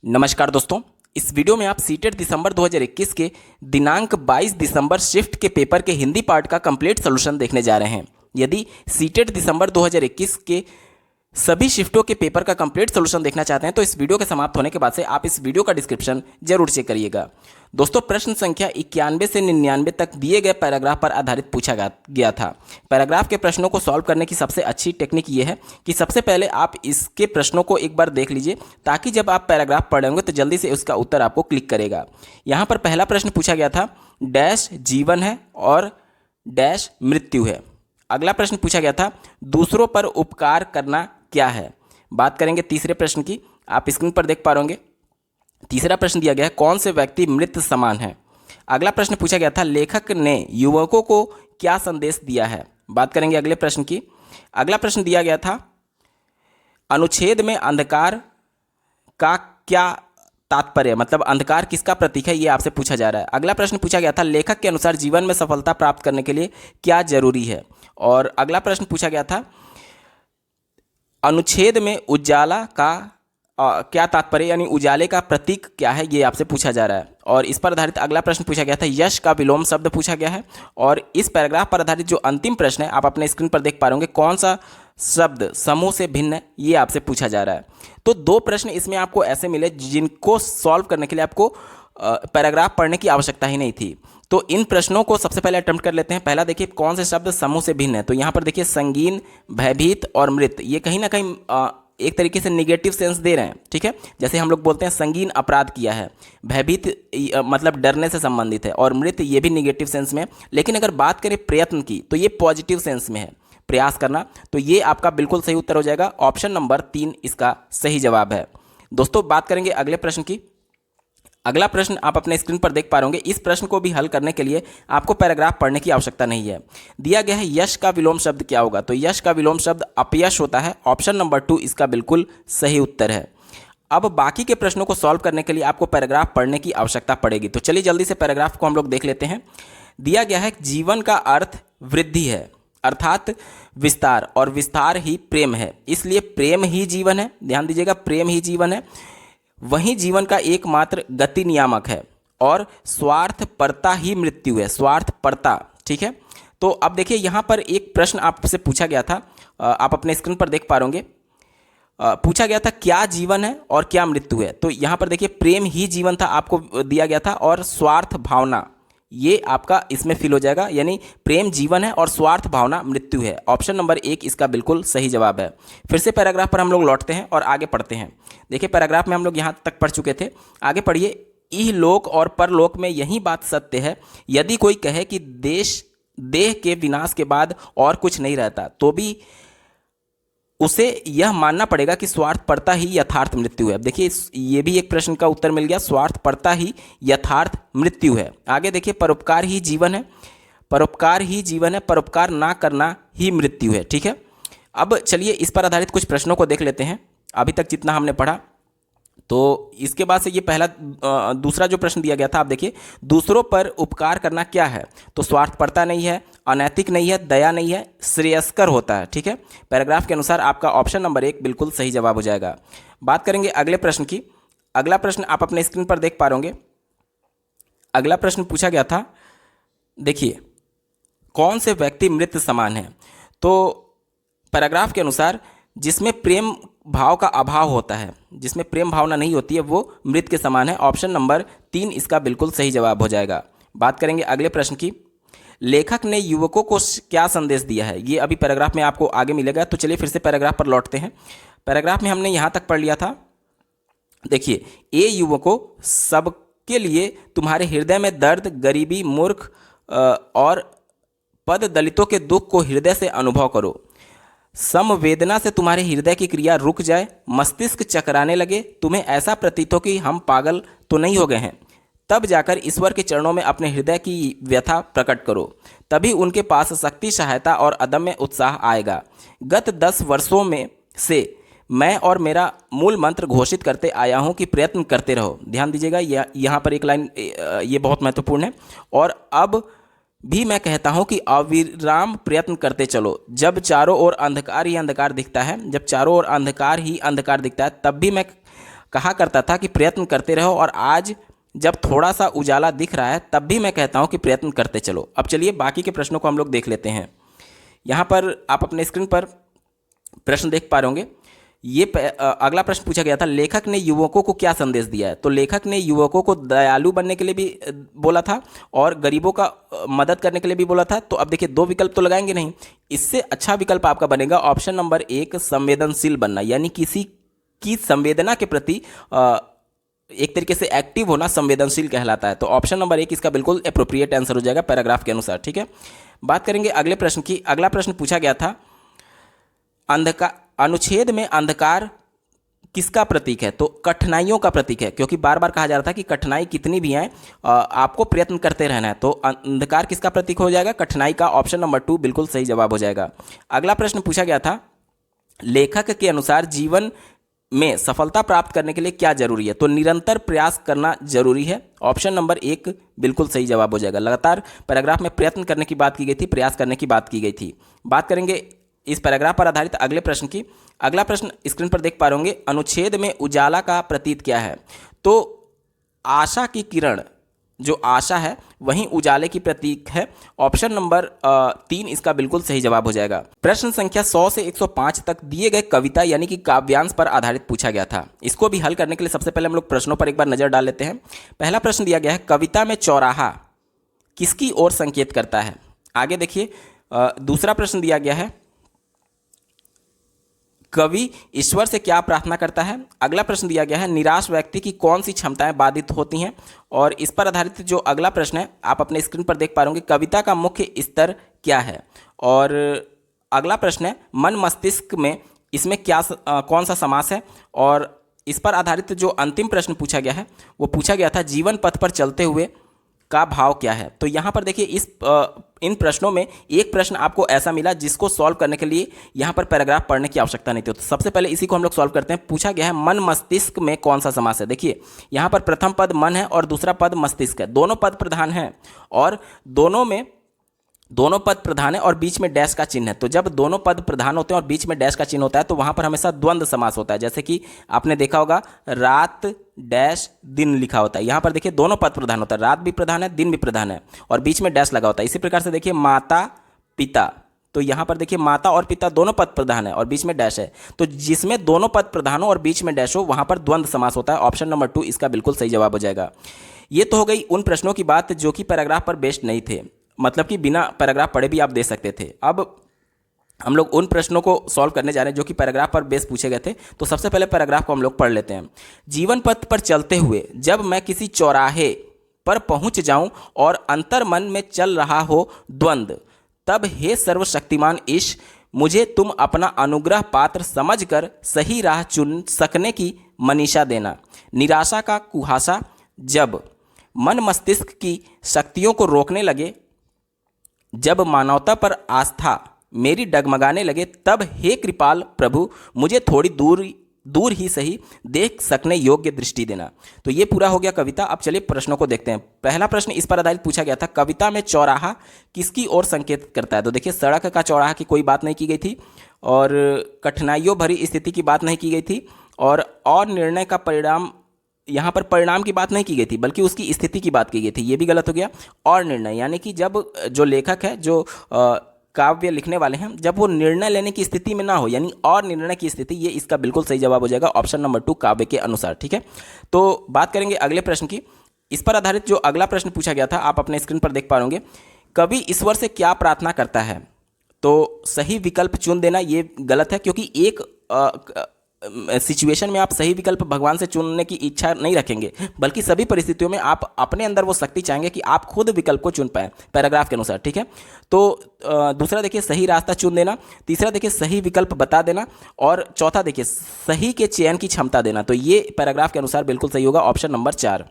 नमस्कार दोस्तों। इस वीडियो में आप सीटेट दिसंबर 2021 के दिनांक 22 दिसंबर शिफ्ट के पेपर के हिंदी पार्ट का कंप्लीट सॉल्यूशन देखने जा रहे हैं। यदि सीटेट दिसंबर 2021 के सभी शिफ्टों के पेपर का कंप्लीट सॉल्यूशन देखना चाहते हैं तो इस वीडियो के समाप्त होने के बाद से आप इस वीडियो का डिस्क्रिप्शन जरूर चेक करिएगा। दोस्तों, प्रश्न संख्या 91 से 99 तक दिए गए पैराग्राफ पर आधारित पूछा गया था। पैराग्राफ के प्रश्नों को सॉल्व करने की सबसे अच्छी टेक्निक ये है कि सबसे पहले आप इसके प्रश्नों को एक बार देख लीजिए, ताकि जब आप पैराग्राफ पढ़ेंगे तो जल्दी से उसका उत्तर आपको क्लिक करेगा। यहाँ पर पहला प्रश्न पूछा गया था, डैश जीवन है और डैश मृत्यु है। अगला प्रश्न पूछा गया था, दूसरों पर उपकार करना क्या है। बात करेंगे तीसरे प्रश्न की, आप स्क्रीन पर देख पा रहे होंगे। तीसरा प्रश्न दिया गया है, कौन से व्यक्ति मृत समान है। अगला प्रश्न पूछा गया था, लेखक ने युवकों को क्या संदेश दिया है। बात करेंगे अगले प्रश्न की। अगला प्रश्न दिया गया था, अनुच्छेद में अंधकार का क्या तात्पर्य, मतलब अंधकार किसका प्रतीक है, ये आपसे पूछा जा रहा है। अगला प्रश्न पूछा गया था, लेखक के अनुसार जीवन में सफलता प्राप्त करने के लिए क्या जरूरी है। और अगला प्रश्न पूछा गया था, अनुच्छेद में उजाला का क्या तात्पर्य, यानी उजाले का प्रतीक क्या है, ये आपसे पूछा जा रहा है। और इस पर आधारित अगला प्रश्न पूछा गया था, यश का विलोम शब्द पूछा गया है। और इस पैराग्राफ पर आधारित जो अंतिम प्रश्न है, आप अपने स्क्रीन पर देख पा रहे होंगे, कौन सा शब्द समूह से भिन्न है, ये आपसे पूछा जा रहा है। तो दो प्रश्न इसमें आपको ऐसे मिले जिनको सॉल्व करने के लिए आपको पैराग्राफ पढ़ने की आवश्यकता ही नहीं थी। तो इन प्रश्नों को सबसे पहले अटेम्प्ट कर लेते हैं। पहला देखिए, कौन से शब्द समूह से भिन्न है। तो यहाँ पर देखिए, संगीन, भयभीत और मृत, ये कहीं ना कहीं एक तरीके से निगेटिव सेंस दे रहे हैं। ठीक है, जैसे हम लोग बोलते हैं संगीन अपराध किया है, भयभीत मतलब डरने से संबंधित है, और मृत ये भी निगेटिव सेंस में है। लेकिन अगर बात करें प्रयत्न की तो ये पॉजिटिव सेंस में है, प्रयास करना। तो ये आपका बिल्कुल सही उत्तर हो जाएगा। ऑप्शन नंबर 3 इसका सही जवाब है। दोस्तों, बात करेंगे अगले प्रश्न की। अगला प्रश्न आप अपने स्क्रीन पर देख पा रहे होंगे। इस प्रश्न को भी हल करने के लिए आपको पैराग्राफ पढ़ने की आवश्यकता नहीं है। दिया गया है, यश का विलोम शब्द क्या होगा। तो यश का विलोम शब्द अपयश होता है। ऑप्शन नंबर 2 इसका बिल्कुल सही उत्तर है। अब बाकी के प्रश्नों को सॉल्व करने के लिए आपको पैराग्राफ पढ़ने की आवश्यकता पड़ेगी। तो चलिए जल्दी से पैराग्राफ को हम लोग देख लेते हैं। दिया गया है, जीवन का अर्थ वृद्धि है, अर्थात विस्तार, और विस्तार ही प्रेम है, इसलिए प्रेम ही जीवन है। ध्यान दीजिएगा, प्रेम ही जीवन है, वही जीवन का एकमात्र गति नियामक है, और स्वार्थपरता ही मृत्यु है, स्वार्थपरता। ठीक है, तो अब देखिए, यहाँ पर एक प्रश्न आपसे पूछा गया था, आप अपने स्क्रीन पर देख पा रहे होंगे। पूछा गया था, क्या जीवन है और क्या मृत्यु है। तो यहाँ पर देखिए, प्रेम ही जीवन था आपको दिया गया था, और स्वार्थ भावना ये आपका इसमें फिल हो जाएगा, यानी प्रेम जीवन है और स्वार्थ भावना मृत्यु है। ऑप्शन नंबर 1 इसका बिल्कुल सही जवाब है। फिर से पैराग्राफ पर हम लोग लौटते हैं और आगे पढ़ते हैं। देखिए, पैराग्राफ में हम लोग यहाँ तक पढ़ चुके थे, आगे पढ़िए। इहलोक और परलोक में यही बात सत्य है, यदि कोई कहे कि देह के विनाश के बाद और कुछ नहीं रहता, तो भी उसे यह मानना पड़ेगा कि स्वार्थपरता ही यथार्थ मृत्यु है। देखिए, ये भी एक प्रश्न का उत्तर मिल गया, स्वार्थपरता ही यथार्थ मृत्यु है। आगे देखिए, परोपकार ही जीवन है, परोपकार ही जीवन है, परोपकार ना करना ही मृत्यु है। ठीक है, अब चलिए इस पर आधारित कुछ प्रश्नों को देख लेते हैं। अभी तक जितना हमने पढ़ा, तो इसके बाद से ये पहला दूसरा जो प्रश्न दिया गया था, आप देखिए, दूसरों पर उपकार करना क्या है। तो स्वार्थपरता नहीं है, अनैतिक नहीं है, दया नहीं है, श्रेयस्कर होता है। ठीक है, पैराग्राफ के अनुसार आपका ऑप्शन नंबर 1 बिल्कुल सही जवाब हो जाएगा। बात करेंगे अगले प्रश्न की। अगला प्रश्न आप अपने स्क्रीन पर देख पा रहे होंगे। अगला प्रश्न पूछा गया था, देखिए, कौन से व्यक्ति मृत समान है। तो पैराग्राफ के अनुसार जिसमें प्रेम भाव का अभाव होता है, जिसमें प्रेम भावना नहीं होती है, वो मृत के समान है। ऑप्शन नंबर 3 इसका बिल्कुल सही जवाब हो जाएगा। बात करेंगे अगले प्रश्न की। लेखक ने युवकों को क्या संदेश दिया है, ये अभी पैराग्राफ में आपको आगे मिलेगा। तो चलिए फिर से पैराग्राफ पर लौटते हैं। पैराग्राफ में हमने यहाँ तक पढ़ लिया था। देखिए, ए युवकों, सबके लिए तुम्हारे हृदय में दर्द, गरीबी, मूर्ख और पद दलितों के दुख को हृदय से अनुभव करो। समवेदना से तुम्हारे हृदय की क्रिया रुक जाए, मस्तिष्क चकराने लगे, तुम्हें ऐसा प्रतीत हो कि हम पागल तो नहीं हो गए हैं। तब जाकर ईश्वर के चरणों में अपने हृदय की व्यथा प्रकट करो, तभी उनके पास शक्ति, सहायता और अदम्य उत्साह आएगा। गत 10 वर्षों में से मैं और मेरा मूल मंत्र घोषित करते आया हूं कि प्रयत्न करते रहो। ध्यान दीजिएगा, यहाँ पर एक लाइन ये बहुत महत्वपूर्ण है। और अब भी मैं कहता हूं कि अविराम प्रयत्न करते चलो। जब चारों ओर अंधकार ही अंधकार दिखता है, जब चारों ओर अंधकार ही अंधकार दिखता है, तब भी मैं कहा करता था कि प्रयत्न करते रहो, और आज जब थोड़ा सा उजाला दिख रहा है तब भी मैं कहता हूं कि प्रयत्न करते चलो। अब चलिए बाकी के प्रश्नों को हम लोग देख लेते हैं। यहाँ पर आप अपने स्क्रीन पर प्रश्न देख पा रहे होंगे। अगला प्रश्न पूछा गया था, लेखक ने युवकों को क्या संदेश दिया है? तो लेखक ने युवकों को दयालु बनने के लिए भी बोला था और गरीबों का मदद करने के लिए भी बोला था। तो अब देखिए दो विकल्प तो लगाएंगे नहीं, इससे अच्छा विकल्प आपका बनेगा ऑप्शन नंबर 1, संवेदनशील बनना, यानी किसी की संवेदना के प्रति एक तरीके से एक्टिव होना संवेदनशील कहलाता है। तो ऑप्शन नंबर 1 इसका बिल्कुल अप्रोप्रिएट आंसर हो जाएगा पैराग्राफ के अनुसार। ठीक है, बात करेंगे अगले प्रश्न की। अगला प्रश्न पूछा गया था, अंधकार अनुच्छेद में अंधकार किसका प्रतीक है? तो कठिनाइयों का प्रतीक है, क्योंकि बार बार कहा जा रहा था कि कठिनाई कितनी भी आए आपको प्रयत्न करते रहना है। तो अंधकार किसका प्रतीक हो जाएगा? कठिनाई का। ऑप्शन नंबर 2 बिल्कुल सही जवाब हो जाएगा। अगला प्रश्न पूछा गया था, लेखक के अनुसार जीवन में सफलता प्राप्त करने के लिए क्या जरूरी है? तो निरंतर प्रयास करना जरूरी है। ऑप्शन नंबर 1 बिल्कुल सही जवाब हो जाएगा। लगातार पैराग्राफ में प्रयत्न करने की बात की गई थी, प्रयास करने की बात की गई थी। बात करेंगे इस पैराग्राफ पर आधारित अगले प्रश्न की। अगला प्रश्न स्क्रीन पर देख पा रहे होंगे, अनुच्छेद में उजाला का प्रतीक क्या है? तो आशा की किरण, जो आशा है वही उजाले की प्रतीक है। ऑप्शन नंबर 3 इसका बिल्कुल सही जवाब हो जाएगा। प्रश्न संख्या 100 से 105 तक दिए गए कविता यानी कि काव्यांश पर आधारित पूछा गया था। इसको भी हल करने के लिए सबसे पहले हम लोग प्रश्नों पर एक बार नजर डाल लेते हैं। पहला प्रश्न दिया गया है, कविता में चौराहा किसकी ओर संकेत करता है? आगे देखिए, दूसरा प्रश्न दिया गया है, कवि ईश्वर से क्या प्रार्थना करता है? अगला प्रश्न दिया गया है, निराश व्यक्ति की कौन सी क्षमताएं बाधित होती हैं? और इस पर आधारित जो अगला प्रश्न है आप अपने स्क्रीन पर देख पा रहे होंगे, कविता का मुख्य स्तर क्या है? और अगला प्रश्न है, मन मस्तिष्क में इसमें क्या कौन सा समास है? और इस पर आधारित जो अंतिम प्रश्न पूछा गया है वो पूछा गया था, जीवन पथ पर चलते हुए का भाव क्या है? तो यहाँ पर देखिए इन प्रश्नों में एक प्रश्न आपको ऐसा मिला जिसको सॉल्व करने के लिए यहाँ पर पैराग्राफ पढ़ने की आवश्यकता नहीं थी। तो सबसे पहले इसी को हम लोग सॉल्व करते हैं। पूछा गया है, मन मस्तिष्क में कौन सा समास है? देखिए यहाँ पर प्रथम पद मन है और दूसरा पद मस्तिष्क है, दोनों पद प्रधान हैं और दोनों पद प्रधान है और बीच में डैश का चिन्ह है। तो जब दोनों पद प्रधान होते हैं और बीच में डैश का चिन्ह होता है तो वहां पर हमेशा द्वंद्व समास होता है। जैसे कि आपने देखा होगा, रात डैश दिन लिखा होता है, यहाँ पर देखिए दोनों पद प्रधान होता है, रात भी प्रधान है दिन भी प्रधान है और बीच में डैश लगा होता है। इसी प्रकार से देखिए माता पिता, तो यहाँ पर देखिए माता और पिता दोनों पद प्रधान है और बीच में डैश है। तो जिसमें दोनों पद प्रधान हो और बीच में डैश हो वहां पर द्वंद्व समास होता है। ऑप्शन नंबर 2 इसका बिल्कुल सही जवाब हो जाएगा। ये तो हो गई उन प्रश्नों की बात जो कि पैराग्राफ पर बेस्ड नहीं थे, मतलब कि बिना पैराग्राफ पढ़े भी आप दे सकते थे। अब हम लोग उन प्रश्नों को सॉल्व करने जा रहे हैं जो कि पैराग्राफ पर बेस पूछे गए थे। तो सबसे पहले पैराग्राफ को हम लोग पढ़ लेते हैं। जीवन पथ पर चलते हुए जब मैं किसी चौराहे पर पहुंच जाऊं और अंतर मन में चल रहा हो द्वंद्व, तब हे सर्वशक्तिमान ईश मुझे तुम अपना अनुग्रह पात्र समझकर सही राह चुन सकने की मनीषा देना। निराशा का कुहासा जब मन मस्तिष्क की शक्तियों को रोकने लगे, जब मानवता पर आस्था मेरी डगमगाने लगे, तब हे कृपाल प्रभु मुझे थोड़ी दूर ही सही देख सकने योग्य दृष्टि देना। तो ये पूरा हो गया कविता। अब चलिए प्रश्नों को देखते हैं। पहला प्रश्न इस पर आधारित पूछा गया था, कविता में चौराहा किसकी ओर संकेत करता है? तो देखिए सड़क का चौराहा की कोई बात नहीं की गई थी और कठिनाइयों भरी स्थिति की बात नहीं की गई थी और निर्णय का परिणाम, यहाँ पर परिणाम की बात नहीं की गई थी बल्कि उसकी स्थिति की बात की गई थी। ये भी गलत हो गया। और निर्णय यानी कि जब जो लेखक है, जो काव्य लिखने वाले हैं, जब वो निर्णय लेने की स्थिति में ना हो, यानी और निर्णय की स्थिति, ये इसका बिल्कुल सही जवाब हो जाएगा ऑप्शन नंबर 2 काव्य के अनुसार। ठीक है, तो बात करेंगे अगले प्रश्न की। इस पर आधारित जो अगला प्रश्न पूछा गया था आप अपने स्क्रीन पर देख पा रहे होंगे, कवि ईश्वर से क्या प्रार्थना करता है? तो सही विकल्प चुन देना ये गलत है, क्योंकि एक सिचुएशन में आप सही विकल्प भगवान से चुनने की इच्छा नहीं रखेंगे, बल्कि सभी परिस्थितियों में आप अपने अंदर वो शक्ति चाहेंगे कि आप खुद विकल्प को चुन पाए पैराग्राफ के अनुसार। ठीक है, तो दूसरा देखिए सही रास्ता चुन देना, तीसरा देखिए सही विकल्प बता देना और चौथा देखिए सही के चयन की क्षमता देना। तो ये पैराग्राफ के अनुसार बिल्कुल सही होगा ऑप्शन नंबर 4।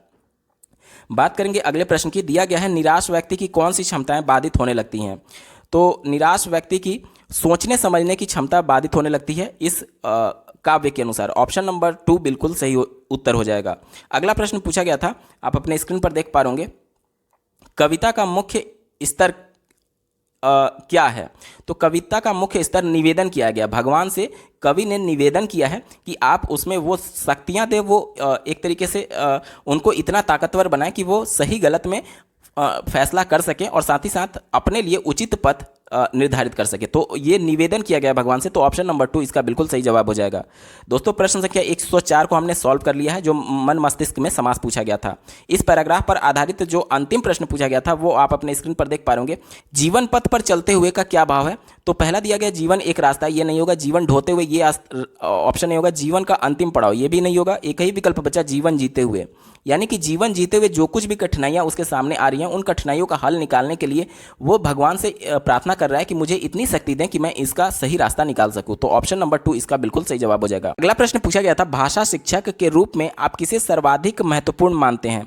बात करेंगे अगले प्रश्न की। दिया गया है, निराश व्यक्ति की कौन सी क्षमताएं बाधित होने लगती हैं? तो निराश व्यक्ति की सोचने समझने की क्षमता बाधित होने लगती है इस काव्य के अनुसार। ऑप्शन नंबर 2 बिल्कुल सही उत्तर हो जाएगा। अगला प्रश्न पूछा गया था, आप अपने स्क्रीन पर देख पा रहे होंगे, कविता का मुख्य स्तर क्या है? तो कविता का मुख्य स्तर निवेदन किया गया, भगवान से कवि ने निवेदन किया है कि आप उसमें वो शक्तियाँ दें, वो एक तरीके से उनको इतना ताकतवर बनाए कि वो सही गलत में फैसला कर सकें और साथ ही साथ अपने लिए उचित पथ निर्धारित कर सके। तो ये निवेदन किया गया भगवान से, तो ऑप्शन नंबर 2 इसका बिल्कुल सही जवाब हो जाएगा। दोस्तों प्रश्न संख्या 104 को हमने सॉल्व कर लिया है, जो मन मस्तिष्क में समास पूछा गया था। इस पैराग्राफ पर आधारित जो अंतिम प्रश्न पूछा गया था वो आप अपने स्क्रीन पर देख पा रहे होंगे। जीवन पथ पर चलते हुए का क्या भाव है? तो पहला दिया गया जीवन एक रास्ता, ये नहीं होगा। जीवन ढोते हुए, ये ऑप्शन नहीं होगा। जीवन का अंतिम पड़ाव, ये भी नहीं होगा। एक ही विकल्प बचा, जीवन जीते हुए, यानी कि जीवन जीते हुए जो कुछ भी कठिनाइयाँ उसके सामने आ रही हैं, उन कठिनाइयों का हल निकालने के लिए वो भगवान से प्रार्थना कर रहा है कि मुझे इतनी शक्ति दें कि मैं इसका सही रास्ता निकाल सकूं। तो ऑप्शन नंबर 2 इसका बिल्कुल सही जवाब हो जाएगा। अगला प्रश्न पूछा गया था, भाषा शिक्षक के रूप में आप किसे सर्वाधिक महत्वपूर्ण मानते हैं?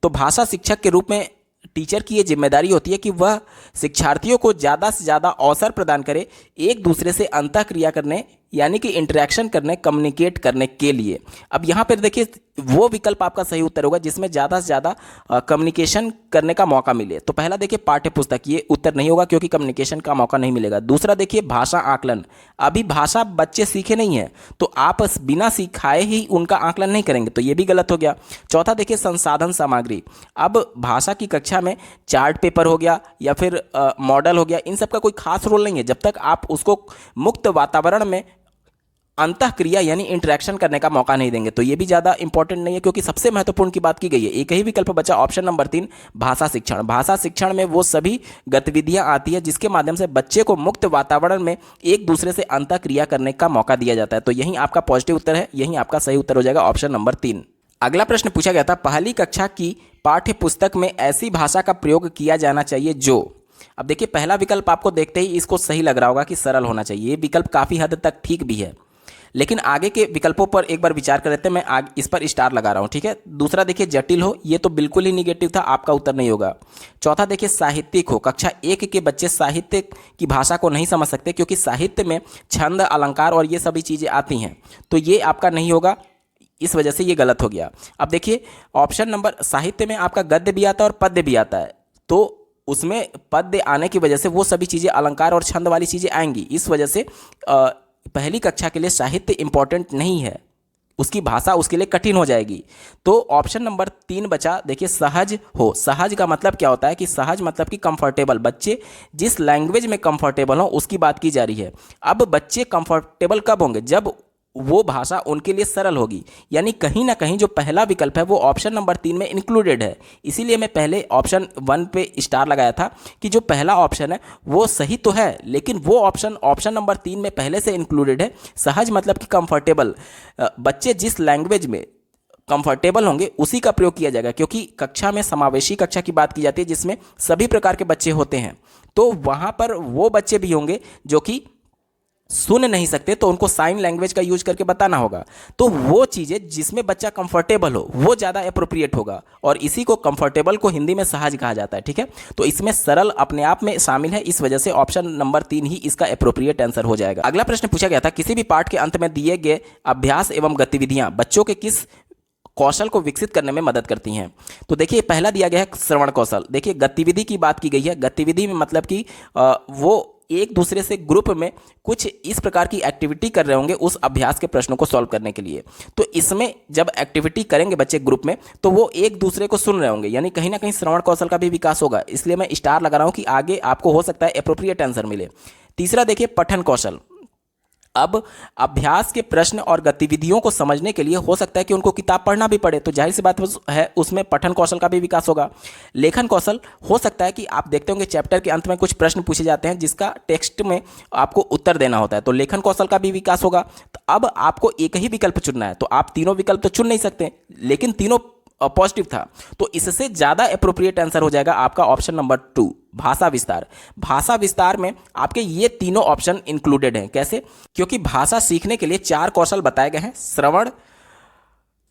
तो भाषा शिक्षक के रूप में टीचर की ये जिम्मेदारी होती है कि वह शिक्षार्थियों को ज़्यादा से ज़्यादा अवसर प्रदान करे एक दूसरे से अंतःक्रिया करने, यानी कि इंटरेक्शन करने, कम्युनिकेट करने के लिए। अब यहाँ पर देखिए, वो विकल्प आपका सही उत्तर होगा जिसमें ज़्यादा से ज़्यादा कम्युनिकेशन करने का मौका मिले। तो पहला देखिए पाठ्य पुस्तक, ये उत्तर नहीं होगा क्योंकि कम्युनिकेशन का मौका नहीं मिलेगा। दूसरा देखिए भाषा आकलन, अभी भाषा बच्चे सीखे नहीं है तो आप बिना सिखाए ही उनका आकलन नहीं करेंगे, तो ये भी गलत हो गया। चौथा देखिए संसाधन सामग्री, अब भाषा की कक्षा में चार्ट पेपर हो गया या फिर मॉडल हो गया, इन सब का कोई खास रोल नहीं है जब तक आप उसको मुक्त वातावरण में अंतःक्रिया यानी इंटरेक्शन करने का मौका नहीं देंगे। तो ये भी ज़्यादा इंपॉर्टेंट नहीं है क्योंकि सबसे महत्वपूर्ण की बात की गई है। एक ही विकल्प बचा, ऑप्शन नंबर 3 भाषा शिक्षण। भाषा शिक्षण में वो सभी गतिविधियां आती है जिसके माध्यम से बच्चे को मुक्त वातावरण में एक दूसरे से अंतःक्रिया करने का मौका दिया जाता है। तो यही आपका पॉजिटिव उत्तर है, यही आपका सही उत्तर हो जाएगा, ऑप्शन नंबर 3। अगला प्रश्न पूछा गया था, पहली कक्षा की पाठ्य पुस्तक में ऐसी भाषा का प्रयोग किया जाना चाहिए जो, अब देखिए पहला विकल्प आपको देखते ही इसको सही लग रहा होगा कि सरल होना चाहिए, ये विकल्प काफ़ी हद तक ठीक भी है, लेकिन आगे के विकल्पों पर एक बार विचार कर लेते हैं। मैं आगे इस पर स्टार लगा रहा हूं, ठीक है। दूसरा देखिए जटिल हो, ये तो बिल्कुल ही निगेटिव था, आपका उत्तर नहीं होगा। चौथा देखिए साहित्यिक हो, कक्षा 1 के बच्चे साहित्य की भाषा को नहीं समझ सकते क्योंकि साहित्य में छंद, अलंकार और ये सभी चीज़ें आती हैं, तो ये आपका नहीं होगा, इस वजह से ये गलत हो गया। अब देखिए ऑप्शन नंबर, साहित्य में आपका गद्य भी आता है और पद्य भी आता है, तो उसमें पद्य आने की वजह से वो सभी चीज़ें अलंकार और छंद वाली चीज़ें आएंगी, इस वजह से पहली कक्षा के लिए साहित्य इंपॉर्टेंट नहीं है, उसकी भाषा उसके लिए कठिन हो जाएगी। तो ऑप्शन नंबर 3 बचा, देखिए सहज हो। सहज का मतलब क्या होता है कि सहज मतलब कि कंफर्टेबल, बच्चे जिस लैंग्वेज में कंफर्टेबल हो उसकी बात की जा रही है। अब बच्चे कंफर्टेबल कब होंगे? जब वो भाषा उनके लिए सरल होगी, यानी कहीं ना कहीं जो पहला विकल्प है वो ऑप्शन नंबर 3 में इंक्लूडेड है। इसीलिए मैं पहले ऑप्शन 1 पे स्टार लगाया था कि जो पहला ऑप्शन है वो सही तो है, लेकिन वो ऑप्शन नंबर 3 में पहले से इंक्लूडेड है। सहज मतलब कि कंफर्टेबल, बच्चे जिस लैंग्वेज में कंफर्टेबल होंगे उसी का प्रयोग किया जाएगा, क्योंकि कक्षा में समावेशी कक्षा की बात की जाती है जिसमें सभी प्रकार के बच्चे होते हैं, तो वहाँ पर वो बच्चे भी होंगे जो कि सुन नहीं सकते, तो उनको साइन लैंग्वेज का यूज करके बताना होगा। तो वो चीज़ें जिसमें बच्चा कंफर्टेबल हो वो ज़्यादा अप्रोप्रिएट होगा, और इसी को कंफर्टेबल को हिंदी में सहज कहा जाता है, ठीक है। तो इसमें सरल अपने आप में शामिल है, इस वजह से ऑप्शन नंबर 3 ही इसका अप्रोप्रिएट आंसर हो जाएगा। अगला प्रश्न पूछा गया था, किसी भी पाठ के अंत में दिए गए अभ्यास एवं गतिविधियां बच्चों के किस कौशल को विकसित करने में मदद करती हैं? तो देखिए पहला दिया गया है श्रवण कौशल। देखिए गतिविधि की बात की गई है, गतिविधि में मतलब कि वो एक दूसरे से ग्रुप में कुछ इस प्रकार की एक्टिविटी कर रहे होंगे उस अभ्यास के प्रश्नों को सॉल्व करने के लिए। तो इसमें जब एक्टिविटी करेंगे बच्चे ग्रुप में तो वो एक दूसरे को सुन रहे होंगे, यानी कहीं ना कहीं श्रवण कौशल का भी विकास होगा, इसलिए मैं स्टार लगा रहा हूं कि आगे आपको हो सकता है अप्रोप्रिएट आंसर मिले। तीसरा देखिए पठन कौशल, अब अभ्यास के प्रश्न और गतिविधियों को समझने के लिए हो सकता है कि उनको किताब पढ़ना भी पड़े, तो जाहिर सी बात है उसमें पठन कौशल का भी विकास होगा। लेखन कौशल, हो सकता है कि आप देखते होंगे चैप्टर के अंत में कुछ प्रश्न पूछे जाते हैं जिसका टेक्स्ट में आपको उत्तर देना होता है, तो लेखन कौशल का भी विकास होगा। तो अब आपको एक ही विकल्प चुनना है, तो आप तीनों विकल्प तो चुन नहीं सकते, लेकिन तीनों पॉजिटिव था, तो इससे ज़्यादा अप्रोप्रिएट आंसर हो जाएगा आपका ऑप्शन नंबर 2 भाषा विस्तार। भाषा विस्तार में आपके ये तीनों ऑप्शन इंक्लूडेड हैं। कैसे? क्योंकि भाषा सीखने के लिए 4 कौशल बताए गए हैं, श्रवण,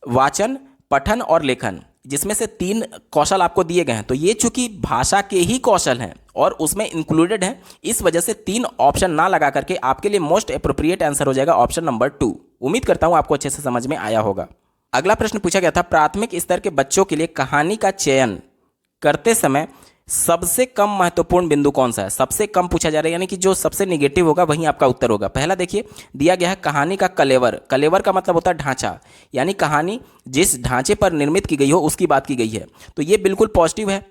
वाचन, पठन और लेखन, जिसमें से 3 कौशल आपको दिए गए हैं। तो ये चूंकि भाषा के ही कौशल हैं और उसमें इंक्लूडेड हैं, इस वजह से 3 ऑप्शन ना लगा करके आपके लिए मोस्ट अप्रोप्रिएट आंसर हो जाएगा ऑप्शन नंबर 2। उम्मीद करता हूं आपको अच्छे से समझ में आया होगा। अगला प्रश्न पूछा गया था, प्राथमिक स्तर के बच्चों के लिए कहानी का चयन करते समय सबसे कम महत्वपूर्ण बिंदु कौन सा है? सबसे कम पूछा जा रहा है, यानी कि जो सबसे निगेटिव होगा वहीं आपका उत्तर होगा। पहला देखिए दिया गया है कहानी का कलेवर। कलेवर का मतलब होता है ढांचा, यानी कहानी जिस ढांचे पर निर्मित की गई हो उसकी बात की गई है। तो ये बिल्कुल पॉजिटिव है।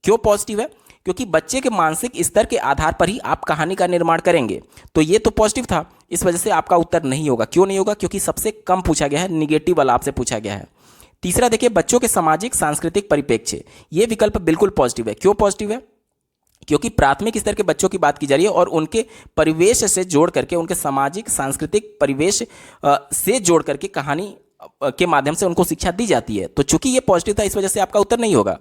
क्यों पॉजिटिव है? क्योंकि बच्चे के मानसिक स्तर के आधार पर ही आप कहानी का निर्माण करेंगे। तो ये तो पॉजिटिव था, इस वजह से आपका उत्तर नहीं होगा। क्यों नहीं होगा? क्योंकि सबसे कम पूछा गया है, निगेटिव वाला आपसे पूछा गया है। तीसरा देखिए बच्चों के सामाजिक सांस्कृतिक परिप्रेक्ष्य, ये विकल्प बिल्कुल पॉजिटिव है। क्यों पॉजिटिव है? क्योंकि प्राथमिक स्तर के बच्चों की बात की जा रही है और उनके परिवेश से जोड़ करके, उनके सामाजिक सांस्कृतिक परिवेश से जोड़ करके कहानी के माध्यम से उनको शिक्षा दी जाती है। तो चूंकि ये पॉजिटिव था, इस वजह से आपका उत्तर नहीं होगा।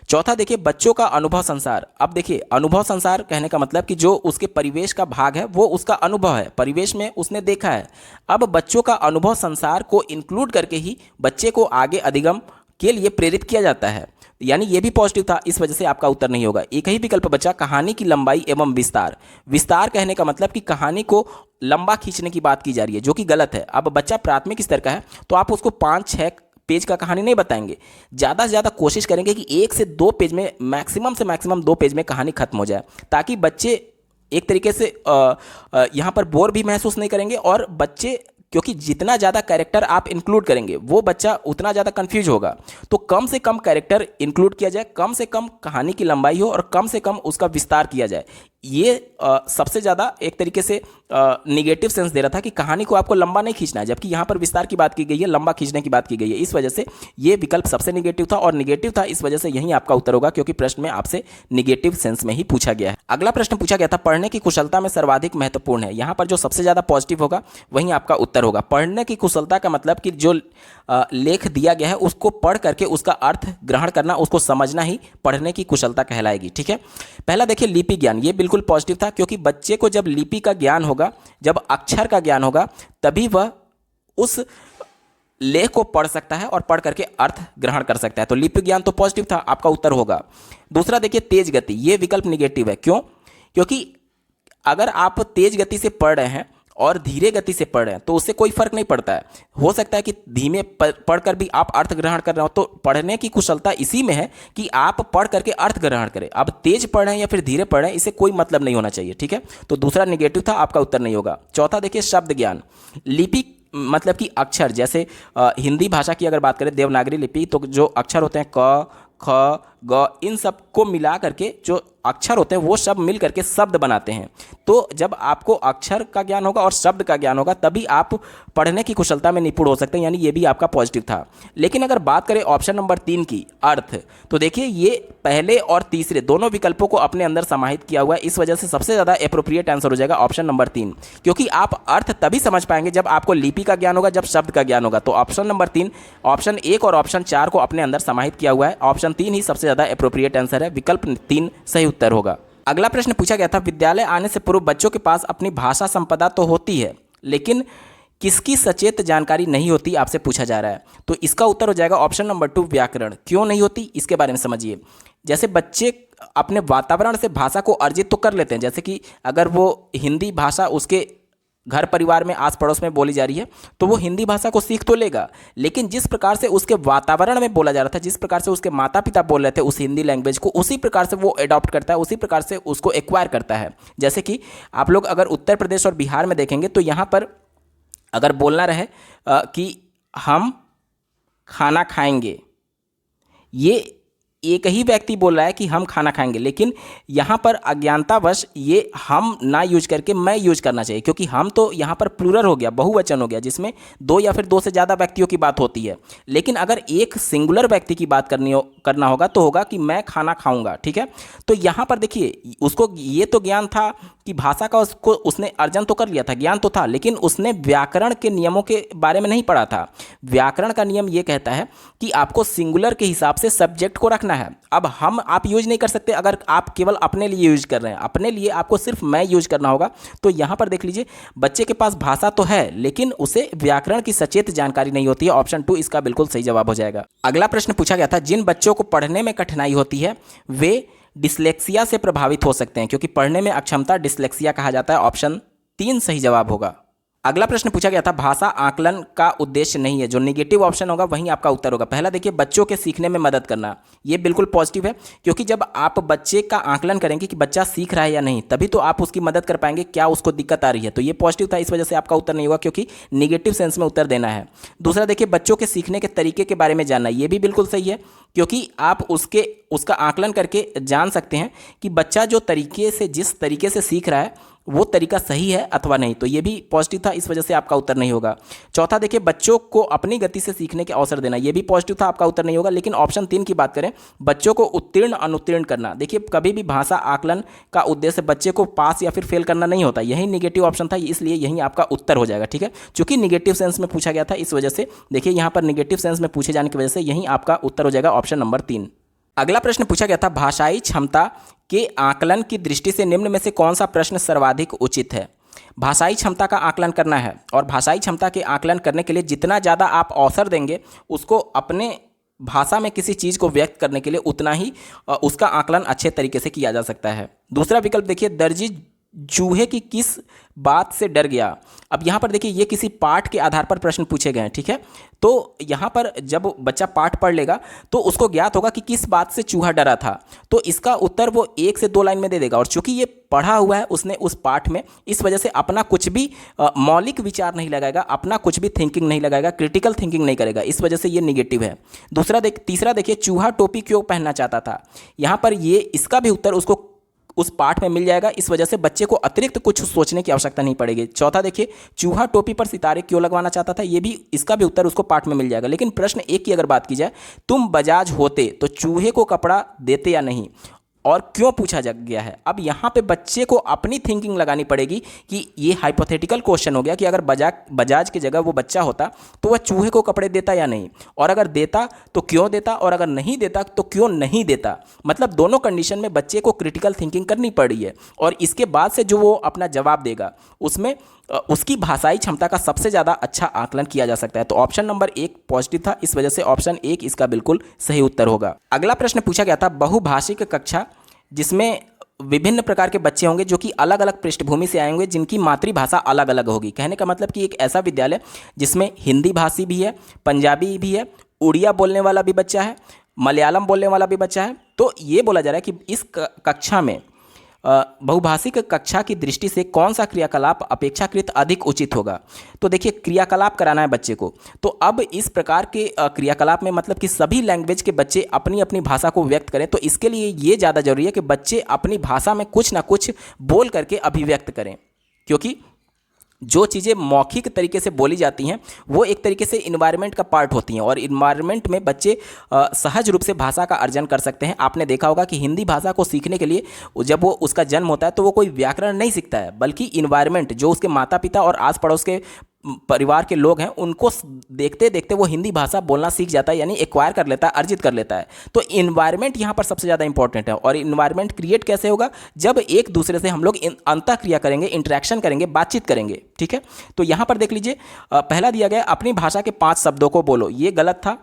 चौथा देखिए बच्चों का अनुभव संसार। अब देखिए अनुभव संसार कहने का मतलब कि जो उसके परिवेश का भाग है वो उसका अनुभव है, परिवेश में उसने देखा है। अब बच्चों का अनुभव संसार को इंक्लूड करके ही बच्चे को आगे अधिगम के लिए प्रेरित किया जाता है, यानी ये भी पॉजिटिव था, इस वजह से आपका उत्तर नहीं होगा। एक ही विकल्प बचा कहानी की लंबाई एवं विस्तार। विस्तार कहने का मतलब कि कहानी को लंबा खींचने की बात की जा रही है, जो कि गलत है। अब बच्चा प्राथमिक स्तर का है तो आप उसको 5-6 पेज का कहानी नहीं बताएंगे, ज़्यादा से ज़्यादा कोशिश करेंगे कि 1 से 2 पेज में, मैक्सिमम से मैक्सिमम 2 पेज में कहानी खत्म हो जाए, ताकि बच्चे एक तरीके से यहाँ पर बोर भी महसूस नहीं करेंगे। और बच्चे, क्योंकि जितना ज़्यादा कैरेक्टर आप इंक्लूड करेंगे वो बच्चा उतना ज़्यादा कंफ्यूज होगा। तो कम से कम कैरेक्टर इंक्लूड किया जाए, कम से कम कहानी की लंबाई हो और कम से कम उसका विस्तार किया जाए। ये सबसे ज़्यादा एक तरीके से निगेटिव सेंस दे रहा था कि कहानी को आपको लंबा नहीं खींचना है, जबकि यहाँ पर विस्तार की बात की गई है, लंबा खींचने की बात की गई है। इस वजह से ये विकल्प सबसे निगेटिव था, और निगेटिव था इस वजह से यही आपका उत्तर होगा, क्योंकि प्रश्न में आपसे निगेटिव सेंस में ही पूछा गया है। अगला प्रश्न पूछा गया था पढ़ने की कुशलता में सर्वाधिक महत्वपूर्ण है। यहाँ पर जो सबसे ज़्यादा पॉजिटिव होगा वहीं आपका उत्तर होगा। पढ़ने की कुशलता का मतलब कि जो लेख दिया गया है उसको पढ़ करके उसका अर्थ ग्रहण करना, उसको समझना ही पढ़ने की कुशलता कहलाएगी। ठीक है, पहला देखिए लिपि ज्ञान, ये बिल्कुल पॉजिटिव था, क्योंकि बच्चे को जब लिपि का ज्ञान होगा, जब अक्षर का ज्ञान होगा, तभी वह उस लेख को पढ़ सकता है और पढ़ करके अर्थ ग्रहण कर सकता है। तो लिपि ज्ञान तो पॉजिटिव था, आपका उत्तर होगा। दूसरा देखिए तेज गति, ये विकल्प निगेटिव है। क्यों? क्योंकि अगर आप तेज गति से पढ़ रहे हैं और धीरे गति से पढ़ रहे हैं तो उससे कोई फर्क नहीं पड़ता है। हो सकता है कि धीमे पढ़कर भी आप अर्थ ग्रहण कर रहे हो, तो पढ़ने की कुशलता इसी में है कि आप पढ़ करके अर्थ ग्रहण करें। अब तेज पढ़ रहे हैं या फिर धीरे पढ़ रहे हैं, इससे कोई मतलब नहीं होना चाहिए। ठीक है, तो दूसरा निगेटिव था, आपका उत्तर नहीं होगा। चौथा देखिए शब्द ज्ञान। लिपि मतलब कि अक्षर, जैसे हिंदी भाषा की अगर बात करें देवनागरी लिपि, तो जो अक्षर होते हैं क, ख, ग, इन सब को मिला करके जो अक्षर होते हैं वो सब मिल करके शब्द बनाते हैं। तो जब आपको अक्षर का ज्ञान होगा और शब्द का ज्ञान होगा तभी आप पढ़ने की कुशलता में निपुण हो सकते हैं, यानी ये भी आपका पॉजिटिव था। लेकिन अगर बात करें ऑप्शन नंबर 3 की, अर्थ, तो देखिए ये पहले और तीसरे दोनों विकल्पों को अपने अंदर समाहित किया हुआ है। इस वजह से सबसे ज़्यादा एप्रोप्रिएट आंसर हो जाएगा ऑप्शन नंबर 3, क्योंकि आप अर्थ तभी समझ पाएंगे जब आपको लिपि का ज्ञान होगा, जब शब्द का ज्ञान होगा। तो ऑप्शन नंबर 3, ऑप्शन 1 और ऑप्शन 4 को अपने अंदर समाहित किया हुआ है। ऑप्शन 3 ही सबसे ज़्यादा एप्रोप्रिएट आंसर है, विकल्प 3 सही उत्तर होगा। अगला प्रश्न पूछा गया था विद्यालय आने से पूर्व बच्चों के पास अपनी भाषा संपदा तो होती है, लेकिन किसकी सचेत जानकारी नहीं होती, आपसे पूछा जा रहा है। तो इसका उत्तर हो जाएगा ऑप्शन नंबर 2 व्याकरण। क्यों नहीं होती इसके बारे में समझिए। जैसे बच्चे अपने वातावरण से भाषा को अर्जित तो कर लेते हैं, जैसे कि अगर वो हिंदी भाषा उसके घर परिवार में आस पड़ोस में बोली जा रही है तो वो हिंदी भाषा को सीख तो लेगा, लेकिन जिस प्रकार से उसके वातावरण में बोला जा रहा था, जिस प्रकार से उसके माता पिता बोल रहे थे उस हिंदी लैंग्वेज को, उसी प्रकार से वो अडॉप्ट करता है, उसी प्रकार से उसको एक्वायर करता है। जैसे कि आप लोग अगर उत्तर प्रदेश और बिहार में देखेंगे तो यहाँ पर अगर बोलना रहे कि हम खाना खाएंगे, ये एक ही व्यक्ति बोल रहा है कि हम खाना खाएंगे, लेकिन यहाँ पर अज्ञानतावश ये हम ना यूज करके मैं यूज करना चाहिए, क्योंकि हम तो यहाँ पर प्लूरल हो गया, बहुवचन हो गया, जिसमें 2 या फिर 2 से ज़्यादा व्यक्तियों की बात होती है। लेकिन अगर एक सिंगुलर व्यक्ति की बात करना होगा तो होगा कि मैं खाना खाऊंगा। ठीक है, तो यहाँ पर देखिए उसको ये तो ज्ञान था कि भाषा का उसने अर्जन तो कर लिया था, ज्ञान तो था, लेकिन उसने व्याकरण के नियमों के बारे में नहीं पढ़ा था। व्याकरण का नियम ये कहता है कि आपको सिंगुलर के हिसाब से सब्जेक्ट को रखना है। अब हम आप यूज नहीं कर सकते अगर आप केवल अपने लिए यूज कर रहे हैं, अपने लिए आपको सिर्फ मैं यूज करना होगा। तो यहाँ पर देख लीजिए बच्चे के पास भाषा तो है लेकिन उसे व्याकरण की सचेत जानकारी नहीं होती है। ऑप्शन 2 इसका बिल्कुल सही जवाब हो जाएगा। अगला प्रश्न पूछा गया था जिन बच्चों को पढ़ने में कठिनाई होती है वे डिस्लेक्सिया से प्रभावित हो सकते हैं, क्योंकि पढ़ने में अक्षमता डिस्लेक्सिया कहा जाता है। ऑप्शन 3 सही जवाब होगा। अगला प्रश्न पूछा गया था भाषा आकलन का उद्देश्य नहीं है, जो नेगेटिव ऑप्शन होगा वहीं आपका उत्तर होगा। पहला देखिए बच्चों के सीखने में मदद करना, ये बिल्कुल पॉजिटिव है, क्योंकि जब आप बच्चे का आकलन करेंगे कि बच्चा सीख रहा है या नहीं, तभी तो आप उसकी मदद कर पाएंगे क्या उसको दिक्कत आ रही है। तो ये पॉजिटिव था, इस वजह से आपका उत्तर नहीं होगा, क्योंकि निगेटिव सेंस में उत्तर देना है। दूसरा देखिए बच्चों के सीखने के तरीके के बारे में जानना, ये भी बिल्कुल सही है, क्योंकि आप उसका आकलन करके जान सकते हैं कि बच्चा जिस तरीके से सीख रहा है वो तरीका सही है अथवा नहीं। तो ये भी पॉजिटिव था, इस वजह से आपका उत्तर नहीं होगा। चौथा देखिए बच्चों को अपनी गति से सीखने के अवसर देना, ये भी पॉजिटिव था, आपका उत्तर नहीं होगा। लेकिन ऑप्शन 3 की बात करें, बच्चों को उत्तीर्ण अनुत्तीर्ण करना, देखिए कभी भी भाषा आकलन का उद्देश्य बच्चे को पास या फिर फेल करना नहीं होता, यही निगेटिव ऑप्शन था, इसलिए यही आपका उत्तर हो जाएगा। ठीक है, चूंकि निगेटिव सेंस में पूछा गया था, इस वजह से देखिए यहाँ पर निगेटिव सेंस में पूछे जाने की वजह से यही आपका उत्तर हो जाएगा ऑप्शन नंबर 3। अगला प्रश्न पूछा गया था भाषाई क्षमता के आकलन की दृष्टि से निम्न में से कौन सा प्रश्न सर्वाधिक उचित है। भाषाई क्षमता का आकलन करना है, और भाषाई क्षमता के आकलन करने के लिए जितना ज़्यादा आप अवसर देंगे उसको अपने भाषा में किसी चीज़ को व्यक्त करने के लिए, उतना ही उसका आकलन अच्छे तरीके से किया जा सकता है। दूसरा विकल्प देखिए दर्जी चूहे की किस बात से डर गया। अब यहाँ पर देखिए ये किसी पाठ के आधार पर प्रश्न पूछे गए हैं। ठीक है, तो यहाँ पर जब बच्चा पाठ पढ़ लेगा तो उसको ज्ञात होगा कि किस बात से चूहा डरा था, तो इसका उत्तर वो 1 से 2 लाइन में दे देगा। और चूंकि ये पढ़ा हुआ है उसने उस पाठ में, इस वजह से अपना कुछ भी मौलिक विचार नहीं लगाएगा, अपना कुछ भी थिंकिंग नहीं लगाएगा, क्रिटिकल थिंकिंग नहीं करेगा, इस वजह से ये निगेटिव है। तीसरा देखिए चूहा टोपी क्यों पहनना चाहता था। यहाँ पर ये इसका भी उत्तर उसको उस पाठ में मिल जाएगा, इस वजह से बच्चे को अतिरिक्त कुछ सोचने की आवश्यकता नहीं पड़ेगी। चौथा देखिए चूहा टोपी पर सितारे क्यों लगवाना चाहता था, ये भी इसका भी उत्तर उसको पाठ में मिल जाएगा। लेकिन प्रश्न 1 की अगर बात की जाए, तुम बजाज होते तो चूहे को कपड़ा देते या नहीं, और क्यों पूछा जा गया है। अब यहाँ पे बच्चे को अपनी थिंकिंग लगानी पड़ेगी कि ये हाइपोथेटिकल क्वेश्चन हो गया कि अगर बजाज की जगह वो बच्चा होता तो वह चूहे को कपड़े देता या नहीं, और अगर देता तो क्यों देता, और अगर नहीं देता तो क्यों नहीं देता। मतलब दोनों कंडीशन में बच्चे को क्रिटिकल थिंकिंग करनी पड़ी है, और इसके बाद से जो वो अपना जवाब देगा उसमें उसकी भाषाई क्षमता का सबसे ज़्यादा अच्छा आकलन किया जा सकता है। तो ऑप्शन नंबर 1 पॉजिटिव था, इस वजह से ऑप्शन 1 इसका बिल्कुल सही उत्तर होगा। अगला प्रश्न पूछा गया था बहुभाषिक कक्षा, जिसमें विभिन्न प्रकार के बच्चे होंगे जो कि अलग अलग पृष्ठभूमि से आए होंगे, जिनकी मातृभाषा अलग अलग होगी। कहने का मतलब कि एक ऐसा विद्यालय जिसमें हिंदी भाषी भी है, पंजाबी भी है, उड़िया बोलने वाला भी बच्चा है, मलयालम बोलने वाला भी बच्चा है। तो ये बोला जा रहा है कि इस कक्षा में बहुभाषिक कक्षा की दृष्टि से कौन सा क्रियाकलाप अपेक्षाकृत अधिक उचित होगा। तो देखिए क्रियाकलाप कराना है बच्चे को, तो अब इस प्रकार के क्रियाकलाप में मतलब कि सभी लैंग्वेज के बच्चे अपनी अपनी भाषा को व्यक्त करें, तो इसके लिए ये ज़्यादा जरूरी है कि बच्चे अपनी भाषा में कुछ ना कुछ बोल करके अभिव्यक्त करें, क्योंकि जो चीज़ें मौखिक तरीके से बोली जाती हैं वो एक तरीके से इन्वायरमेंट का पार्ट होती हैं, और इन्वायरमेंट में बच्चे सहज रूप से भाषा का अर्जन कर सकते हैं। आपने देखा होगा कि हिंदी भाषा को सीखने के लिए जब वो उसका जन्म होता है तो वो कोई व्याकरण नहीं सीखता है, बल्कि इन्वायरमेंट जो उसके माता पिता और आस पड़ोस के परिवार के लोग हैं उनको देखते देखते वो हिंदी भाषा बोलना सीख जाता है, यानी एक्वायर कर लेता है, अर्जित कर लेता है। तो इन्वायरमेंट यहाँ पर सबसे ज़्यादा इंपॉर्टेंट है, और इन्वायरमेंट क्रिएट कैसे होगा, जब एक दूसरे से हम लोग अंतःक्रिया करेंगे, इंटरेक्शन करेंगे, बातचीत करेंगे। ठीक है, तो यहाँ पर देख लीजिए पहला दिया गया अपनी भाषा के 5 शब्दों को बोलो, ये गलत था,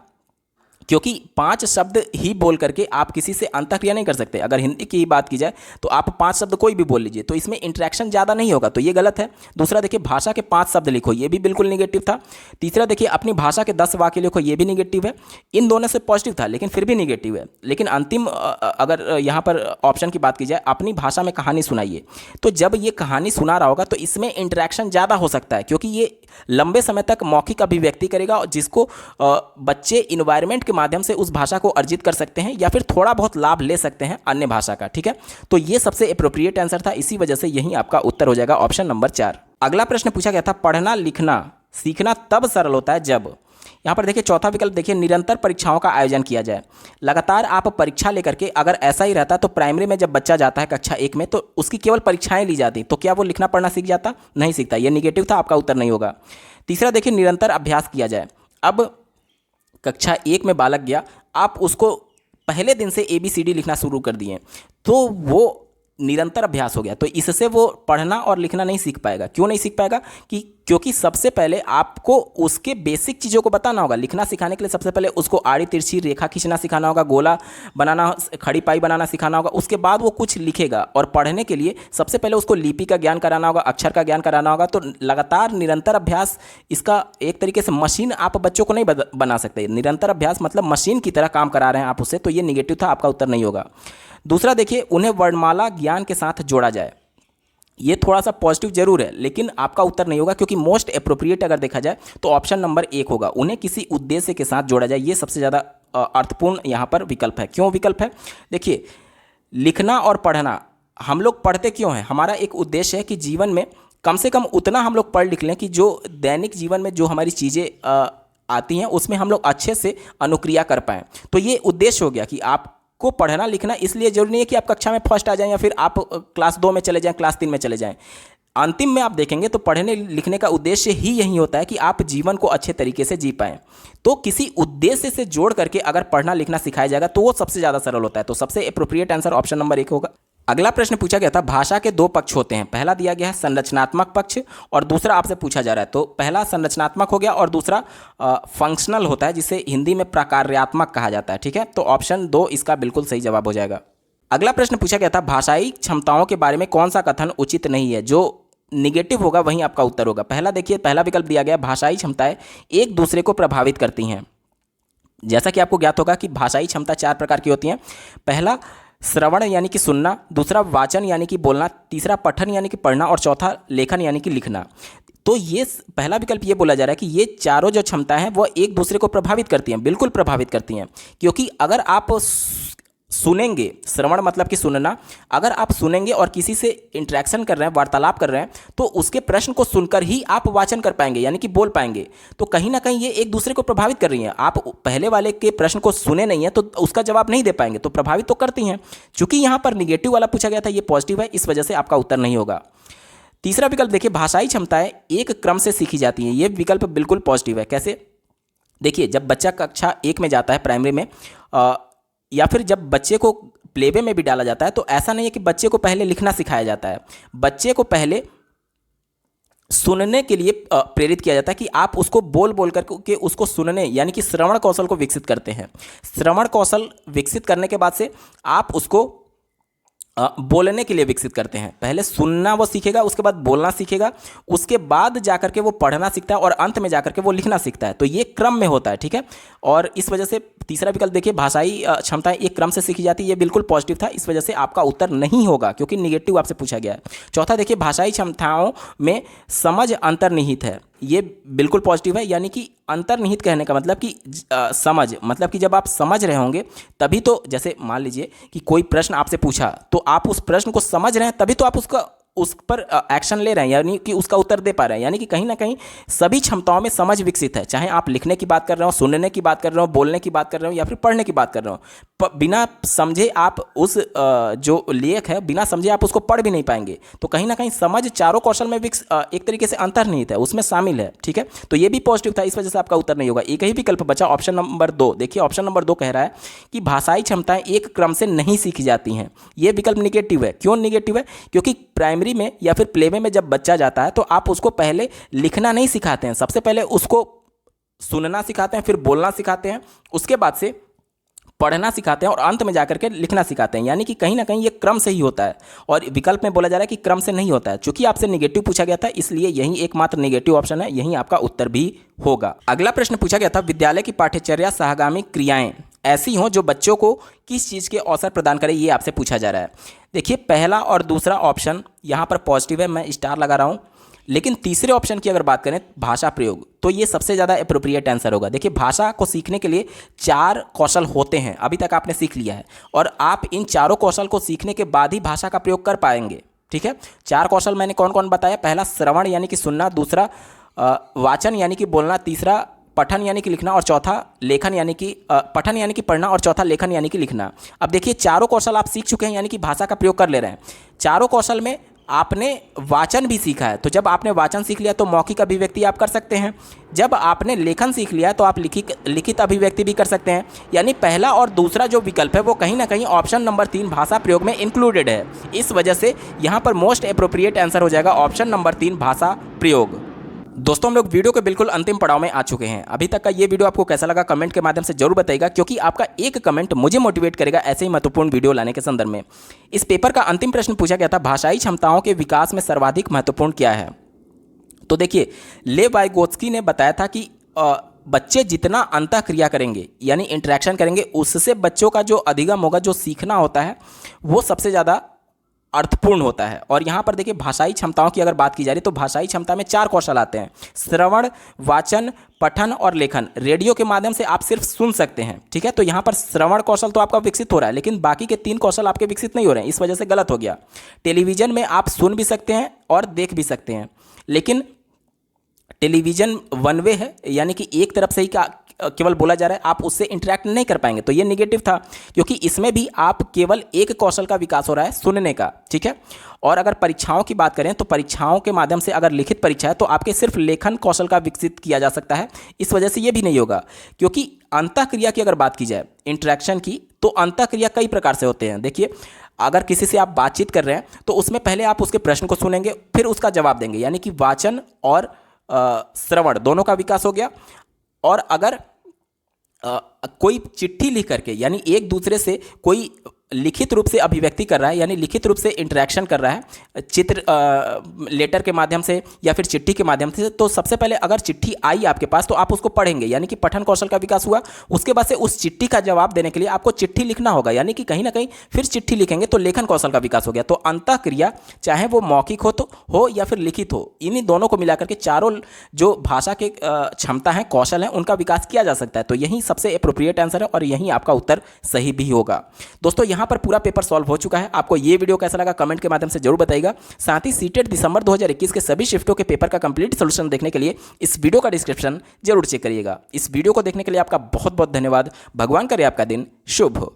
क्योंकि 5 शब्द ही बोल करके आप किसी से अंतःक्रिया नहीं कर सकते। अगर हिंदी की ही बात की जाए तो आप 5 शब्द कोई भी बोल लीजिए, तो इसमें इंटरेक्शन ज़्यादा नहीं होगा, तो ये गलत है। दूसरा देखिए भाषा के 5 शब्द लिखो, ये भी बिल्कुल निगेटिव था। तीसरा देखिए अपनी भाषा के 10 वाक्य लिखो, ये भी निगेटिव है। इन दोनों से पॉजिटिव था लेकिन फिर भी निगेटिव है। लेकिन अंतिम अगर यहाँ पर ऑप्शन की बात की जाए अपनी भाषा में कहानी सुनाइए, तो जब ये कहानी सुना रहा होगा तो इसमें इंटरेक्शन ज़्यादा हो सकता है, क्योंकि ये लंबे समय तक मौखिक अभिव्यक्ति करेगा, जिसको बच्चे इन्वायरमेंट के माध्यम से उस भाषा को अर्जित कर सकते हैं या फिर थोड़ा बहुत लाभ ले सकते हैं अन्य भाषा का। ठीक है, तो ये सबसे एप्रोप्रिएट आंसर था, इसी वजह से यही आपका उत्तर हो जाएगा ऑप्शन नंबर 4। अगला प्रश्न पूछा गया था पढ़ना लिखना सीखना तब सरल होता है जब, यहाँ पर देखिए चौथा विकल्प देखिए निरंतर परीक्षाओं का आयोजन किया जाए। लगातार आप परीक्षा लेकर के, अगर ऐसा ही रहता तो प्राइमरी में जब बच्चा जाता है कक्षा 1 में तो उसकी केवल परीक्षाएं ली जाती, तो क्या वो लिखना पढ़ना सीख जाता? नहीं सीखता, ये निगेटिव था, आपका उत्तर नहीं होगा। तीसरा देखिए निरंतर अभ्यास किया जाए। अब कक्षा 1 में बालक गया, आप उसको पहले दिन से ABCD लिखना शुरू कर दिए, तो वो निरंतर अभ्यास हो गया, तो इससे वो पढ़ना और लिखना नहीं सीख पाएगा। क्यों नहीं सीख पाएगा? क्योंकि सबसे पहले आपको उसके बेसिक चीज़ों को बताना होगा। लिखना सिखाने के लिए सबसे पहले उसको आड़ी तिरछी रेखा खींचना सिखाना होगा, गोला बनाना, खड़ी पाई बनाना सिखाना होगा, उसके बाद वो कुछ लिखेगा। और पढ़ने के लिए सबसे पहले उसको लिपि का ज्ञान कराना होगा, अक्षर का ज्ञान कराना होगा। तो लगातार निरंतर अभ्यास, इसका एक तरीके से मशीन आप बच्चों को नहीं बना सकते। निरंतर अभ्यास मतलब मशीन की तरह काम करा रहे हैं आप उससे, तो ये निगेटिव था, आपका उत्तर नहीं होगा। दूसरा देखिए, उन्हें वर्णमाला ज्ञान के साथ जोड़ा जाए। ये थोड़ा सा पॉजिटिव जरूर है, लेकिन आपका उत्तर नहीं होगा, क्योंकि मोस्ट अप्रोप्रिएट अगर देखा जाए तो ऑप्शन नंबर 1 होगा, उन्हें किसी उद्देश्य के साथ जोड़ा जाए। ये सबसे ज़्यादा अर्थपूर्ण यहाँ पर विकल्प है। क्यों विकल्प है? देखिए, लिखना और पढ़ना हम लोग पढ़ते क्यों हैं? हमारा एक उद्देश्य है कि जीवन में कम से कम उतना हम लोग पढ़ लिख लें कि जो दैनिक जीवन में जो हमारी चीज़ें आती हैं उसमें हम लोग अच्छे से अनुक्रिया कर पाएँ। तो ये उद्देश्य हो गया कि आपको पढ़ना लिखना इसलिए जरूरी नहीं है कि आप कक्षा में फर्स्ट आ जाएं या फिर आप क्लास 2 में चले जाएं, क्लास 3 में चले जाएं। अंतिम में आप देखेंगे तो पढ़ने लिखने का उद्देश्य ही यही होता है कि आप जीवन को अच्छे तरीके से जी पाएं। तो किसी उद्देश्य से जोड़ करके अगर पढ़ना लिखना सिखाया जाएगा तो वो सबसे ज़्यादा सरल होता है। तो सबसे एप्रोप्रिएट आंसर ऑप्शन नंबर 1 होगा। अगला प्रश्न पूछा गया था, भाषा के 2 पक्ष होते हैं। पहला दिया गया है संरचनात्मक पक्ष और दूसरा आपसे पूछा जा रहा है। तो पहला संरचनात्मक हो गया और दूसरा फंक्शनल होता है, जिसे हिंदी में प्रकार्यात्मक कहा जाता है। ठीक है, तो ऑप्शन 2 इसका बिल्कुल सही जवाब हो जाएगा। अगला प्रश्न पूछा गया था, भाषाई क्षमताओं के बारे में कौन सा कथन उचित नहीं है? जो निगेटिव होगा वहीं आपका उत्तर होगा। पहला देखिए, पहला विकल्प दिया गया, भाषाई क्षमताएं एक दूसरे को प्रभावित करती हैं। जैसा कि आपको ज्ञात होगा कि भाषाई क्षमता 4 प्रकार की होती हैं। पहला श्रवण यानी कि सुनना, दूसरा वाचन यानी कि बोलना, तीसरा पठन यानी कि पढ़ना और चौथा लेखन यानी कि लिखना। तो ये पहला विकल्प ये बोला जा रहा है कि ये चारों जो क्षमताएं हैं वो एक दूसरे को प्रभावित करती हैं, बिल्कुल प्रभावित करती हैं। क्योंकि अगर आप सुनेंगे, श्रवण मतलब कि सुनना, अगर आप सुनेंगे और किसी से इंटरेक्शन कर रहे हैं, वार्तालाप कर रहे हैं, तो उसके प्रश्न को सुनकर ही आप वाचन कर पाएंगे, यानी कि बोल पाएंगे। तो कहीं ना कहीं ये एक दूसरे को प्रभावित कर रही हैं। आप पहले वाले के प्रश्न को सुने नहीं है तो उसका जवाब नहीं दे पाएंगे, तो प्रभावित तो करती हैं। चूंकि यहाँ पर निगेटिव वाला पूछा गया था, ये पॉजिटिव है, इस वजह से आपका उत्तर नहीं होगा। तीसरा विकल्प देखिए, भाषाई क्षमताएं एक ये से सीखी जाती हैं। ये विकल्प बिल्कुल पॉजिटिव है। कैसे? देखिए, जब बच्चा कक्षा 1 में जाता है प्राइमरी में, या फिर जब बच्चे को प्लेवे में भी डाला जाता है, तो ऐसा नहीं है कि बच्चे को पहले लिखना सिखाया जाता है। बच्चे को पहले सुनने के लिए प्रेरित किया जाता है कि आप उसको बोल बोल करके उसको सुनने यानी कि श्रवण कौशल को विकसित करते हैं। श्रवण कौशल विकसित करने के बाद से आप उसको बोलने के लिए विकसित करते हैं। पहले सुनना वो सीखेगा, उसके बाद बोलना सीखेगा, उसके बाद जाकर के वो पढ़ना सीखता है और अंत में जाकर के वो लिखना सीखता है। तो ये क्रम में होता है। ठीक है, और इस वजह से तीसरा विकल्प देखिए, भाषाई क्षमताएं एक क्रम से सीखी जाती है, ये बिल्कुल पॉजिटिव था, इस वजह से आपका उत्तर नहीं होगा, क्योंकि निगेटिव आपसे पूछा गया है। चौथा देखिए, भाषाई क्षमताओं में समझ अंतर्निहित है। ये बिल्कुल पॉजिटिव है, यानी कि अंतर्निहित कहने का मतलब कि समझ, मतलब कि जब आप समझ रहे होंगे तभी तो, जैसे मान लीजिए कि कोई प्रश्न आपसे पूछा तो आप उस प्रश्न को समझ रहे हैं, तभी तो आप उस पर एक्शन ले रहे हैं, यानी कि उसका उत्तर दे पा रहे हैं। यानी कि कहीं ना कहीं सभी क्षमताओं में समझ विकसित है, चाहे आप लिखने की बात कर रहे हो, सुनने की बात कर रहे हो, बोलने की बात कर रहे हो या फिर पढ़ने की बात कर रहे हो। बिना समझे आप उस जो लेख है, बिना समझे आप उसको पढ़ भी नहीं पाएंगे। तो कहीं ना कहीं समझ चारों कौशल में एक तरीके से अंतर्निहित है, उसमें शामिल है। ठीक है, तो ये भी पॉजिटिव था, इस वजह से आपका उत्तर नहीं होगा। एक ही विकल्प बचा, ऑप्शन नंबर 2। देखिए, ऑप्शन नंबर 2 कह रहा है कि भाषाई क्षमताएं एक क्रम से नहीं सीखी जाती हैं। ये विकल्प निगेटिव है। क्यों निगेटिव है? क्योंकि प्राइमरी में या फिर प्लेवे में जब बच्चा जाता है तो आप उसको पहले लिखना नहीं सिखाते हैं, सबसे पहले उसको सुनना सिखाते हैं, फिर बोलना सिखाते हैं, उसके बाद से पढ़ना सिखाते हैं और अंत में जाकर के लिखना सिखाते हैं। यानी कि कहीं ना कहीं ये क्रम से ही होता है, और विकल्प में बोला जा रहा है कि क्रम से नहीं होता है। चूंकि आपसे निगेटिव पूछा गया था, इसलिए यही एकमात्र निगेटिव ऑप्शन है, यही आपका उत्तर भी होगा। अगला प्रश्न पूछा गया था, विद्यालय की पाठ्यचर्या सहगामी क्रियाएं ऐसी हों जो बच्चों को किस चीज़ के अवसर प्रदान करें, ये आपसे पूछा जा रहा है। देखिए, पहला और दूसरा ऑप्शन यहाँ पर पॉजिटिव है, मैं स्टार लगा रहा हूँ। लेकिन तीसरे ऑप्शन की अगर बात करें, भाषा प्रयोग, तो ये सबसे ज़्यादा एप्रोप्रिएट आंसर होगा। देखिए, भाषा को सीखने के लिए 4 कौशल होते हैं, अभी तक आपने सीख लिया है, और आप इन चारों कौशल को सीखने के बाद ही भाषा का प्रयोग कर पाएंगे। ठीक है, 4 कौशल मैंने कौन कौन बताया? पहला श्रवण यानी कि सुनना, दूसरा वाचन यानी कि बोलना, तीसरा पठन यानी कि लिखना और चौथा लेखन यानी कि पठन यानी कि पढ़ना और चौथा लेखन यानी कि लिखना। अब देखिए, चारों कौशल आप सीख चुके हैं, यानी कि भाषा का प्रयोग कर ले रहे हैं। चारों कौशल में आपने वाचन भी सीखा है, तो जब आपने वाचन सीख लिया तो मौखिक अभिव्यक्ति आप कर सकते हैं। जब आपने लेखन सीख लिया तो आप लिखित अभिव्यक्ति भी कर सकते हैं। यानी पहला और दूसरा जो विकल्प है वो कहीं ना कहीं ऑप्शन नंबर 3 भाषा प्रयोग में इंक्लूडेड है। इस वजह से यहाँ पर मोस्ट अप्रोप्रिएट आंसर हो जाएगा ऑप्शन नंबर 3 भाषा प्रयोग। दोस्तों हम लोग वीडियो के बिल्कुल अंतिम पड़ाव में आ चुके हैं। अभी तक का ये वीडियो आपको कैसा लगा कमेंट के माध्यम से जरूर बताइएगा, क्योंकि आपका एक कमेंट मुझे मोटिवेट करेगा ऐसे ही महत्वपूर्ण वीडियो लाने के संदर्भ में। इस पेपर का अंतिम प्रश्न पूछा गया था, भाषाई क्षमताओं के विकास में सर्वाधिक महत्वपूर्ण क्या है। तो देखिए, लेव वाइगोत्स्की ने बताया था कि बच्चे जितना अंतःक्रिया करेंगे यानी इंटरेक्शन करेंगे, उससे बच्चों का जो अधिगम होगा, जो सीखना होता है, वो सबसे ज़्यादा अर्थपूर्ण होता है। और यहाँ पर देखिए, भाषाई क्षमताओं की अगर बात की जा रही है तो भाषाई क्षमता में 4 कौशल आते हैं: श्रवण, वाचन, पठन और लेखन। रेडियो के माध्यम से आप सिर्फ सुन सकते हैं, ठीक है। तो यहाँ पर श्रवण कौशल तो आपका विकसित हो रहा है, लेकिन बाकी के 3 कौशल आपके विकसित नहीं हो रहे हैं, इस वजह से गलत हो गया। टेलीविजन में आप सुन भी सकते हैं और देख भी सकते हैं, लेकिन टेलीविजन वन वे है, यानी कि एक तरफ से ही केवल बोला जा रहा है, आप उससे इंटरेक्ट नहीं कर पाएंगे। तो ये नेगेटिव था, क्योंकि इसमें भी आप केवल एक कौशल का विकास हो रहा है, सुनने का, ठीक है। और अगर परीक्षाओं की बात करें तो परीक्षाओं के माध्यम से अगर लिखित परीक्षा है तो आपके सिर्फ लेखन कौशल का विकसित किया जा सकता है। इस वजह से ये भी नहीं होगा, क्योंकि अंतःक्रिया की अगर बात की जाए, इंटरेक्शन की, तो अंतःक्रिया कई प्रकार से होते हैं। देखिए, अगर किसी से आप बातचीत कर रहे हैं तो उसमें पहले आप उसके प्रश्न को सुनेंगे, फिर उसका जवाब देंगे, यानी कि वाचन और श्रवण दोनों का विकास हो गया। और अगर कोई चिट्ठी लिख करके, यानी एक दूसरे से कोई लिखित रूप से अभिव्यक्ति कर रहा है, यानी लिखित रूप से इंटरेक्शन कर रहा है, चित्र लेटर के माध्यम से या फिर चिट्ठी के माध्यम से, तो सबसे पहले अगर चिट्ठी आई आपके पास तो आप उसको पढ़ेंगे, यानी कि पठन कौशल का विकास हुआ। उसके बाद से उस चिट्ठी का जवाब देने के लिए आपको चिट्ठी लिखना होगा, यानी कि कहीं ना कहीं फिर चिट्ठी लिखेंगे, तो लेखन कौशल का विकास हो गया। तो अंतःक्रिया चाहे वो मौखिक हो या फिर लिखित हो, इन्हीं दोनों को मिलाकर के चारों जो भाषा के क्षमता है, कौशल हैं, उनका विकास किया जा सकता है। तो यही सबसे अप्रोप्रिएट आंसर है और यही आपका उत्तर सही भी होगा। दोस्तों यहाँ पर पूरा पेपर सॉल्व हो चुका है। आपको ये वीडियो कैसा लगा कमेंट के माध्यम से जरूर बताइएगा। साथ ही सीटेट दिसंबर 2021 के सभी शिफ्टों के पेपर का कंप्लीट सॉल्यूशन देखने के लिए इस वीडियो का डिस्क्रिप्शन जरूर चेक करिएगा। इस वीडियो को देखने के लिए आपका बहुत बहुत धन्यवाद। भगवान करे आपका दिन शुभ हो।